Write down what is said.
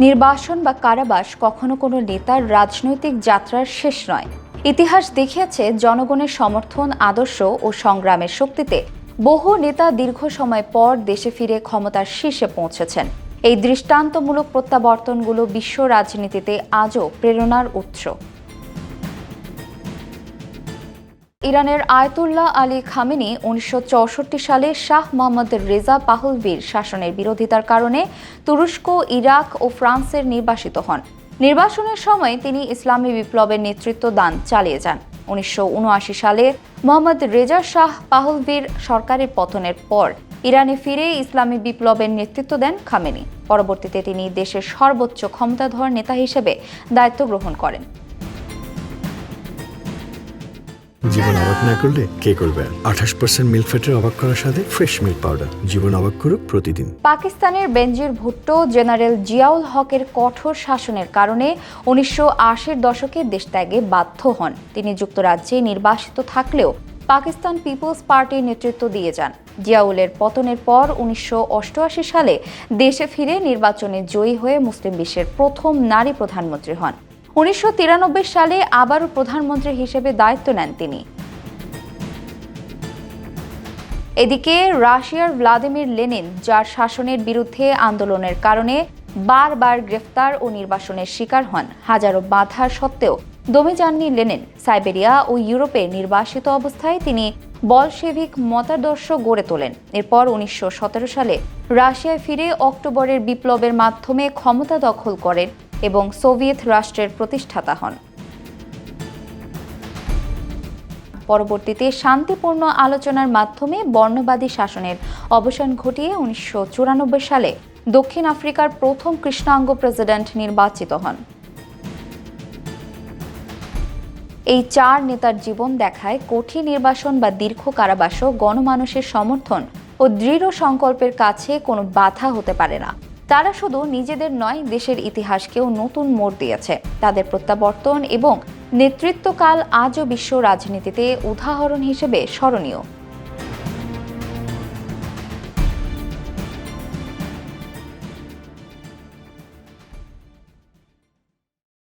নির্বাসন বা কারাবাস কখনো কোনো নেতার রাজনৈতিক যাত্রার শেষ নয়। ইতিহাস দেখিয়েছে জনগণের সমর্থন, আদর্শ ও সংগ্রামের শক্তিতে বহু নেতা দীর্ঘ সময় পর দেশে ফিরে ক্ষমতার শীর্ষে পৌঁছেছেন। এই দৃষ্টান্তমূলক প্রত্যাবর্তনগুলো বিশ্ব রাজনীতিতে আজও প্রেরণার উৎস। ইরানের আয়াতুল্লাহ আলী খামেনি 1964 সালে শাহ মোহাম্মদ রেজা পাহলভির শাসনের বিরোধিতার কারণে তুরস্ক, ইরাক ও ফ্রান্সের নির্বাসিত হন। নির্বাসনের সময় তিনি ইসলামী বিপ্লবের নেতৃত্ব দান চালিয়ে যান। 1979 সালে মোহাম্মদ রেজা শাহ পাহলভির সরকারের পতনের পর ইরানে ফিরে ইসলামী বিপ্লবের নেতৃত্ব দেন খামেনি। পরবর্তীতে তিনি দেশের সর্বোচ্চ ক্ষমতাধর নেতা হিসেবে দায়িত্ব গ্রহণ করেন। জীবন অবাক না করলে কে করবে? 28% মিল্ক ফ্যাটের অবাক করার সাথে ফ্রেশ মিল্ক পাউডার। জীবন অবাক করুক প্রতিদিন। পাকিস্তানের বেনজির ভুট্টো জেনারেল জিয়াউল হকের কঠোর শাসনের কারণে 1980-র দশকে দেশ ত্যাগে বাধ্য হন। তিনি যুক্তরাজ্যে নির্বাসিত থাকলেও পাকিস্তান পিপলস পার্টির নেতৃত্ব দিয়ে যান। জিয়াউলের পতনের পর 1988 সালে দেশে ফিরে নির্বাচনে জয়ী হয়ে মুসলিম বিশ্বের প্রথম নারী প্রধানমন্ত্রী হন। 1993 সালে আবারও প্রধানমন্ত্রী হিসেবে দায়িত্ব নেন তিনি। এদিকে রাশিয়ার ভ্লাদিমির লেনিন, যার শাসনের বিরুদ্ধে আন্দোলনের কারণে বারবার গ্রেফতার ও নির্বাসনের শিকার হন, হাজারো বাধার সত্ত্বেও দমে যাননি লেনিন। সাইবেরিয়া ও ইউরোপে নির্বাসিত অবস্থায় তিনি বলশেভিক মতাদর্শ গড়ে তোলেন। এরপর 1917 সালে রাশিয়ায় ফিরে অক্টোবরের বিপ্লবের মাধ্যমে ক্ষমতা দখল করেন এবং সোভিয়েত রাষ্ট্রের প্রতিষ্ঠাতা হন। পরবর্তীতে শান্তিপূর্ণ আলোচনার মাধ্যমে বর্ণবাদী শাসনের অবসান ঘটিয়ে 1994 সালে দক্ষিণ আফ্রিকার প্রথম কৃষ্ণাঙ্গ প্রেসিডেন্ট নির্বাচিত হন। এই চার নেতার জীবন দেখায় কঠিন নির্বাসন বা দীর্ঘ কারাবাসও গণমানুষের সমর্থন ও দৃঢ় সংকল্পের কাছে কোনো বাধা হতে পারে না। তারা শুধু নিজেদের নয়, দেশের ইতিহাসকেও নতুন মোড় দিয়েছে। তাদের প্রত্যাবর্তন এবং নেতৃত্বকাল আজও বিশ্ব রাজনীতিতে উদাহরণ হিসেবে স্মরণীয়।